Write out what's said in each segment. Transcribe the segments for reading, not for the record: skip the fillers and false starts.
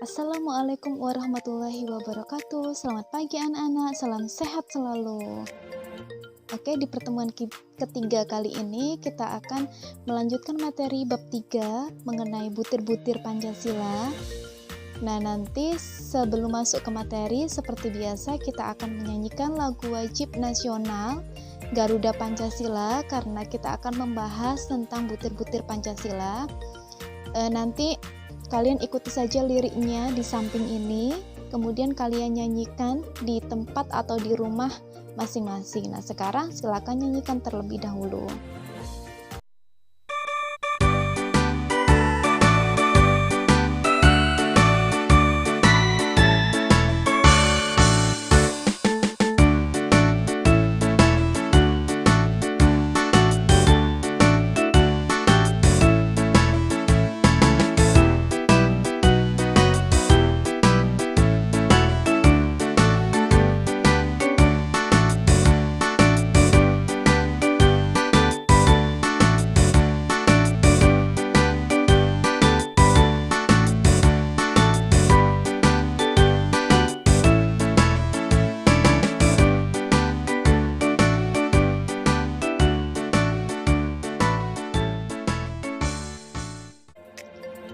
Assalamualaikum warahmatullahi wabarakatuh. Selamat pagi anak-anak, salam sehat selalu. Oke, di pertemuan ketiga kali ini kita akan melanjutkan materi bab 3 mengenai butir-butir Pancasila. Nah, nanti sebelum masuk ke materi, seperti biasa kita akan menyanyikan lagu wajib nasional Garuda Pancasila karena kita akan membahas tentang butir-butir Pancasila. Nanti kalian ikuti saja liriknya di samping ini, kemudian kalian nyanyikan di tempat atau di rumah masing-masing. Nah, sekarang silakan nyanyikan terlebih dahulu.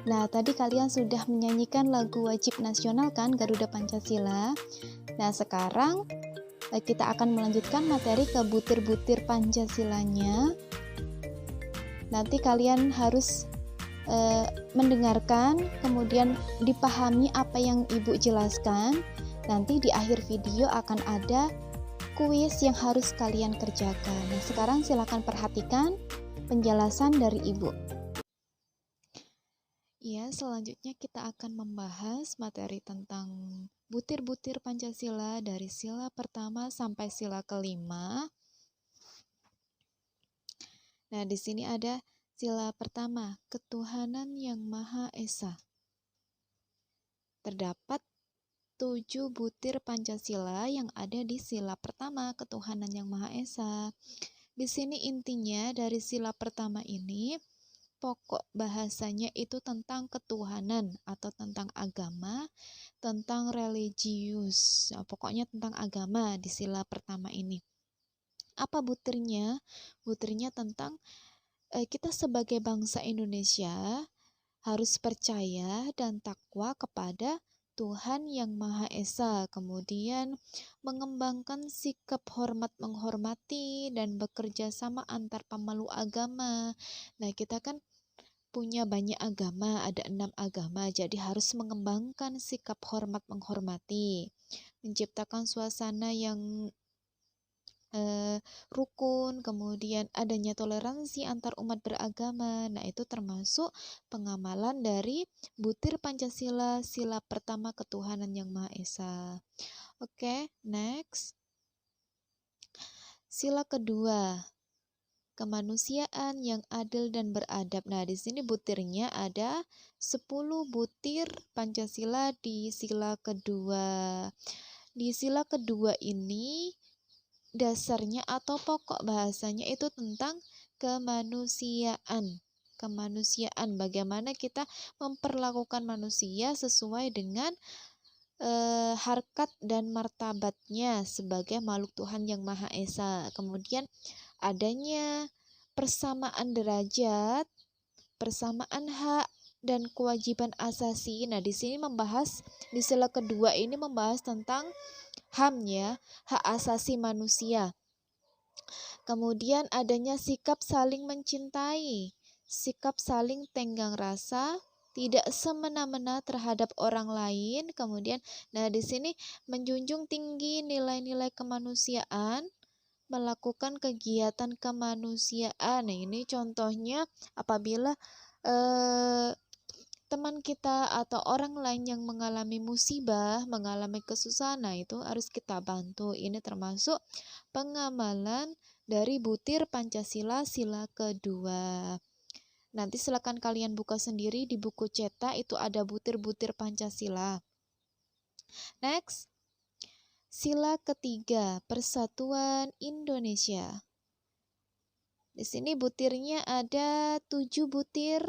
Nah, tadi kalian sudah menyanyikan lagu wajib nasional kan, Garuda Pancasila. Nah, sekarang kita akan melanjutkan materi ke butir-butir Pancasilanya. Nanti kalian harus mendengarkan, kemudian dipahami apa yang Ibu jelaskan. Nanti di akhir video akan ada kuis yang harus kalian kerjakan. Nah, sekarang silakan perhatikan penjelasan dari Ibu. Ya, selanjutnya kita akan membahas materi tentang butir-butir Pancasila dari sila pertama sampai sila kelima. Nah, di sini ada sila pertama, ketuhanan yang Maha Esa. Terdapat 7 butir Pancasila yang ada di sila pertama, ketuhanan yang Maha Esa. Di sini intinya dari sila pertama ini, pokok bahasanya itu tentang ketuhanan atau tentang agama, tentang religius. Nah, pokoknya tentang agama di sila pertama ini. Apa butirnya? Butirnya tentang kita sebagai bangsa Indonesia harus percaya dan takwa kepada Tuhan yang Maha Esa, kemudian mengembangkan sikap hormat menghormati dan bekerja sama antar pemeluk agama. Nah, kita kan punya banyak agama, ada 6 agama, jadi harus mengembangkan sikap hormat menghormati, menciptakan suasana yang rukun, kemudian adanya toleransi antar umat beragama. Nah, itu termasuk pengamalan dari butir Pancasila, sila pertama ketuhanan yang Maha Esa. Oke, next. Sila kedua, kemanusiaan yang adil dan beradab. Nah, di sini butirnya ada 10 butir Pancasila di sila kedua. Di sila kedua ini dasarnya atau pokok bahasanya itu tentang kemanusiaan. Kemanusiaan, bagaimana kita memperlakukan manusia sesuai dengan harkat dan martabatnya sebagai makhluk Tuhan yang Maha Esa. Kemudian adanya persamaan derajat, persamaan hak dan kewajiban asasi. Nah, di sini membahas di sila kedua ini membahas tentang HAM ya, hak asasi manusia. Kemudian adanya sikap saling mencintai, sikap saling tenggang rasa, tidak semena-mena terhadap orang lain. Kemudian, nah di sini menjunjung tinggi nilai-nilai kemanusiaan, melakukan kegiatan kemanusiaan. Nah, ini contohnya apabila teman kita atau orang lain yang mengalami musibah, mengalami kesusahan, nah itu harus kita bantu. Ini termasuk pengamalan dari butir Pancasila sila kedua. Nanti silakan kalian buka sendiri di buku cetak, itu ada butir-butir Pancasila. Next. Sila ketiga, Persatuan Indonesia. Di sini butirnya ada 7 butir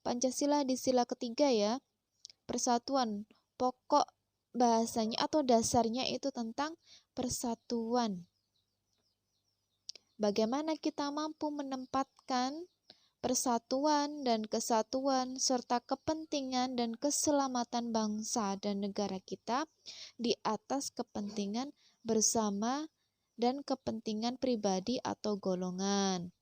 Pancasila di sila ketiga ya. persatuan. Pokok bahasanya atau dasarnya itu tentang persatuan. Bagaimana kita mampu menempatkan persatuan dan kesatuan serta kepentingan dan keselamatan bangsa dan negara kita di atas kepentingan bersama dan kepentingan pribadi atau golongan.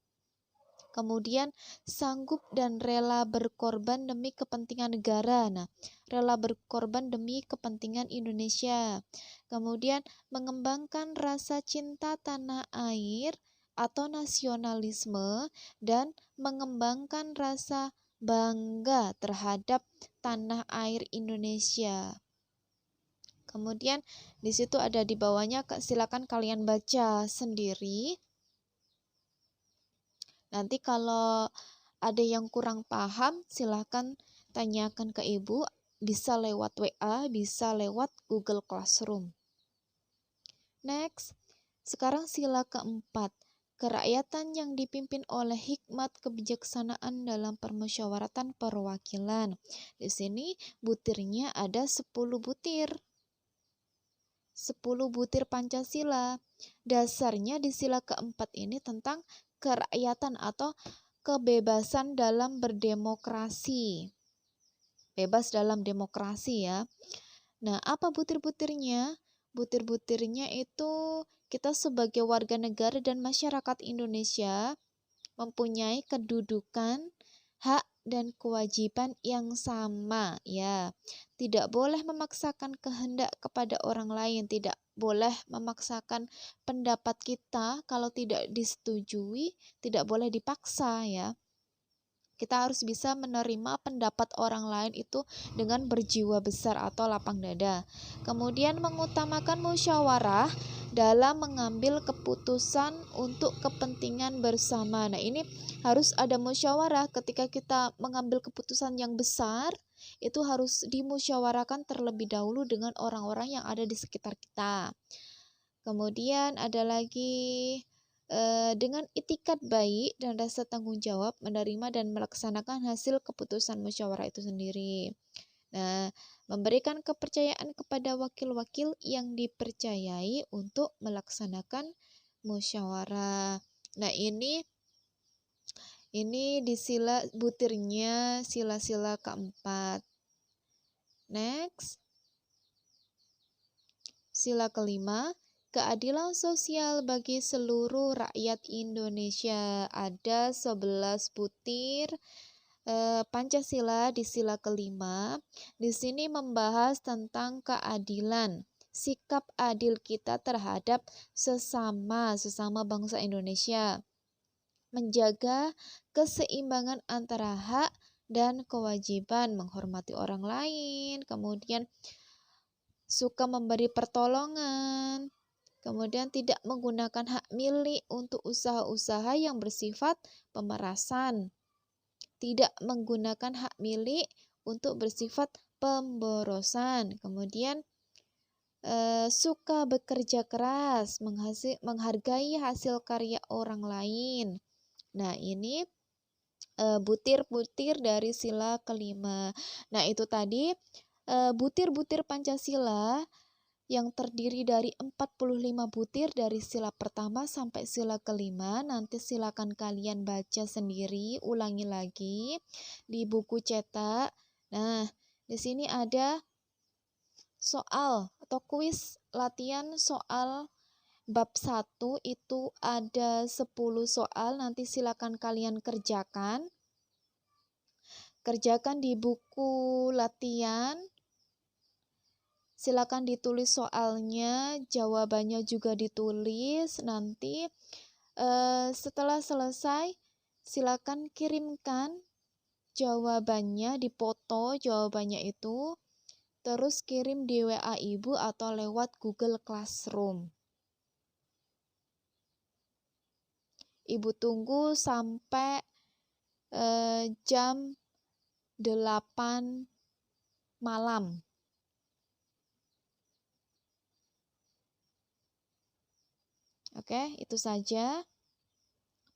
Kemudian sanggup dan rela berkorban demi kepentingan negara. Nah, rela berkorban demi kepentingan Indonesia. Kemudian mengembangkan rasa cinta tanah air atau nasionalisme dan mengembangkan rasa bangga terhadap tanah air Indonesia. Kemudian di situ ada di bawahnya, silakan kalian baca sendiri. Nanti kalau ada yang kurang paham, silakan tanyakan ke ibu, bisa lewat WA, bisa lewat Google Classroom. Next, sekarang sila keempat. Kerakyatan yang dipimpin oleh hikmat kebijaksanaan dalam permusyawaratan perwakilan. Di sini butirnya ada 10 butir. 10 butir Pancasila. Dasarnya di sila keempat ini tentang kerakyatan atau kebebasan dalam berdemokrasi. Bebas dalam demokrasi ya. Nah, apa butir-butirnya? Butir-butirnya itu kita sebagai warga negara dan masyarakat Indonesia mempunyai kedudukan, hak dan kewajiban yang sama ya. Tidak boleh memaksakan kehendak kepada orang lain, tidak boleh memaksakan pendapat kita kalau tidak disetujui, tidak boleh dipaksa ya. Kita harus bisa menerima pendapat orang lain itu dengan berjiwa besar atau lapang dada. Kemudian mengutamakan musyawarah dalam mengambil keputusan untuk kepentingan bersama. Nah, ini harus ada musyawarah ketika kita mengambil keputusan yang besar, itu harus dimusyawarahkan terlebih dahulu dengan orang-orang yang ada di sekitar kita. Kemudian ada lagi dengan itikat baik dan rasa tanggung jawab menerima dan melaksanakan hasil keputusan musyawarah itu sendiri. Nah, memberikan kepercayaan kepada wakil-wakil yang dipercayai untuk melaksanakan musyawarah. Nah, ini di sila butirnya sila-sila keempat. Next. Sila kelima, keadilan sosial bagi seluruh rakyat Indonesia. Ada 11 butir Pancasila di sila kelima. Di sini membahas tentang keadilan, sikap adil kita terhadap sesama bangsa Indonesia. Menjaga keseimbangan antara hak dan kewajiban, menghormati orang lain, kemudian suka memberi pertolongan, kemudian tidak menggunakan hak milik untuk usaha-usaha yang bersifat pemerasan, tidak menggunakan hak milik untuk bersifat pemborosan, kemudian suka bekerja keras, menghargai hasil karya orang lain. Nah, ini butir-butir dari sila kelima. Nah, itu tadi butir-butir Pancasila yang terdiri dari 45 butir dari sila pertama sampai sila kelima. Nanti silakan kalian baca sendiri, ulangi lagi di buku cetak. Nah, di sini ada soal atau kuis latihan soal bab 1 itu ada 10 soal, nanti silakan kalian kerjakan. Kerjakan di buku latihan. Silakan ditulis soalnya, jawabannya juga ditulis. Nanti setelah selesai, silakan kirimkan jawabannya, dipoto jawabannya itu. Terus kirim di WA ibu atau lewat Google Classroom. Ibu tunggu sampai jam 8 malam. Oke, itu saja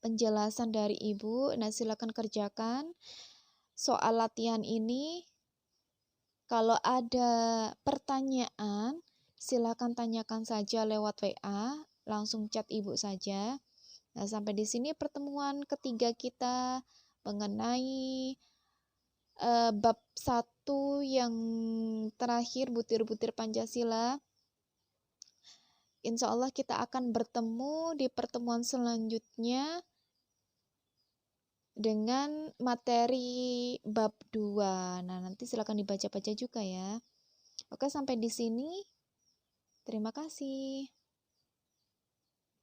penjelasan dari Ibu. Nah, silakan kerjakan soal latihan ini. Kalau ada pertanyaan, silakan tanyakan saja lewat WA, langsung chat Ibu saja. Nah, sampai di sini pertemuan ketiga kita mengenai bab 1 yang terakhir, butir-butir Pancasila. Insya Allah kita akan bertemu di pertemuan selanjutnya dengan materi bab 2. Nah, nanti silakan dibaca-baca juga ya. Oke, sampai di sini. Terima kasih.